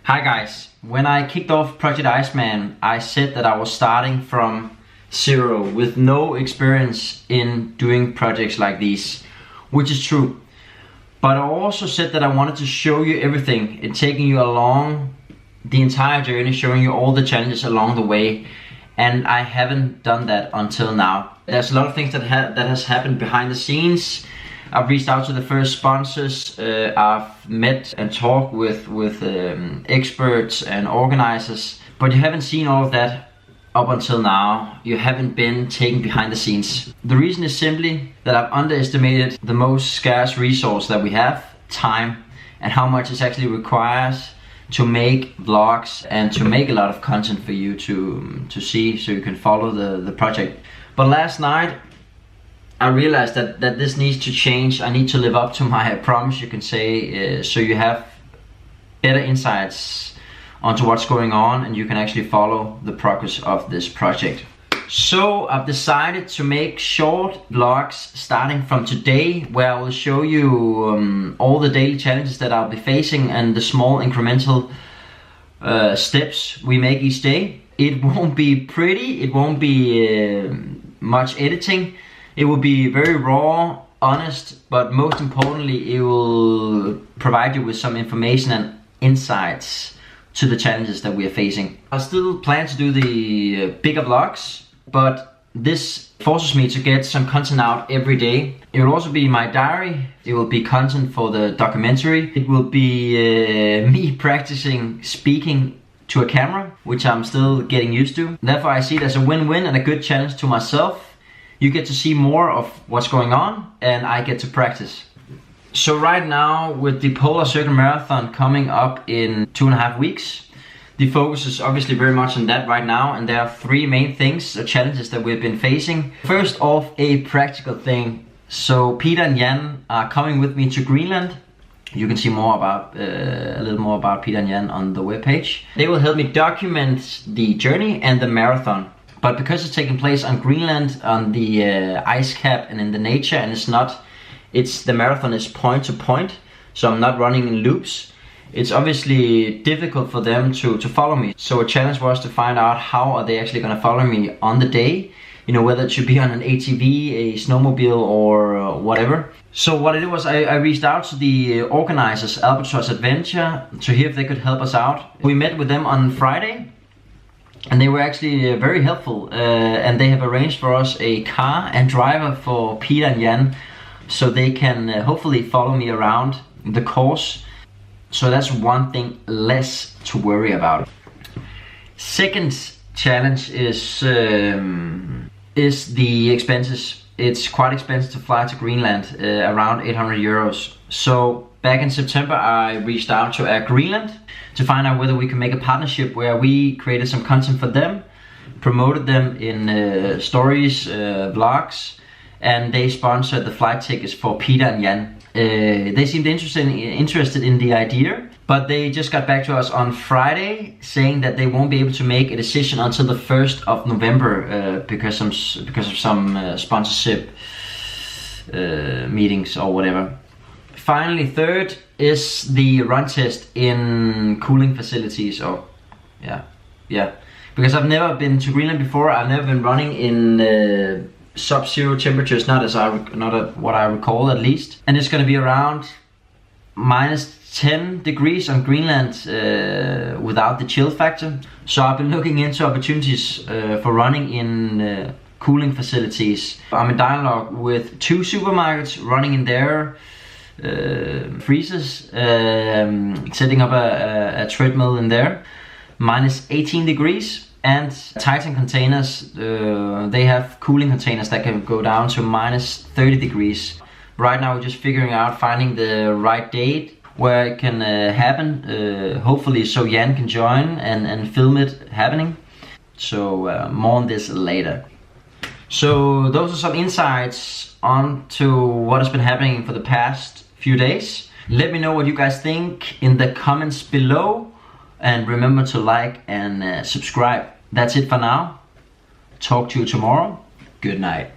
Hi guys, when I kicked off Project Iceman, I said that I was starting from zero with no experience in doing projects like these, which is true. But I also said that I wanted to show you everything and taking you along the entire journey, showing you all the challenges along the way. And I haven't done that until now. There's a lot of things that has happened behind the scenes. I've reached out to the first sponsors. I've met and talked with experts and organizers, but you haven't seen all of that up until now. You haven't been taken behind the scenes. The reason is simply that I've underestimated the most scarce resource that we have, time, and how much it actually requires to make vlogs and to make a lot of content for you to see, so you can follow the project. But last night I realized that this needs to change. I need to live up to my promise, you can say, so you have better insights onto what's going on and you can actually follow the progress of this project. So I've decided to make short vlogs starting from today, where I will show you all the daily challenges that I'll be facing and the small incremental steps we make each day. It won't be pretty, it won't be much editing. It will be very raw, honest, but most importantly, it will provide you with some information and insights to the challenges that we are facing. I still plan to do the bigger vlogs, but this forces me to get some content out every day. It will also be my diary. It will be content for the documentary. It will be me practicing speaking to a camera, which I'm still getting used to. Therefore, I see it as a win-win and a good challenge to myself. You get to see more of what's going on and I get to practice. So right now, with the Polar Circle Marathon coming up in 2.5 weeks, the focus is obviously very much on that right now, and there are 3 main things, challenges that we've been facing. First off, a practical thing. So Peter and Jan are coming with me to Greenland. You can see more about a little more about Peter and Jan on the webpage. They will help me document the journey and the marathon. But because it's taking place on Greenland, on the ice cap and in the nature, and the marathon is point to point, so I'm not running in loops. It's obviously difficult for them to follow me. So a challenge was to find out how are they actually going to follow me on the day. You know, whether it should be on an ATV, a snowmobile, or whatever. So what I did was I reached out to the organizers, Albatross Adventure, to hear if they could help us out. We met with them on Friday. And they were actually very helpful, and they have arranged for us a car and driver for Peter and Jan, so they can hopefully follow me around the course. So that's one thing less to worry about. Second challenge is the expenses. It's quite expensive to fly to Greenland, around 800 euros. So back in September, I reached out to Air Greenland to find out whether we can make a partnership where we created some content for them, promoted them in stories, vlogs, and they sponsored the flight tickets for Peter and Jan. They seemed interested in the idea, but they just got back to us on Friday saying that they won't be able to make a decision until the 1st of November because of some sponsorship meetings or whatever. Finally, third is the run test in cooling facilities. Because I've never been to Greenland before. I've never been running in sub-zero temperatures, not what I recall at least. And it's going to be around -10 degrees on Greenland without the chill factor. So I've been looking into opportunities for running in cooling facilities. I'm in dialogue with 2 supermarkets running in their freezers, setting up a treadmill in there, -18 degrees, and Titan containers, they have cooling containers that can go down to -30 degrees. Right now we're just figuring out, finding the right date where it can happen, hopefully so Jan can join and film it happening. So more on this later. So those are some insights onto what has been happening for the past few days. Let me know what you guys think in the comments below, and remember to like and subscribe. That's it for now. Talk to you tomorrow. Good night.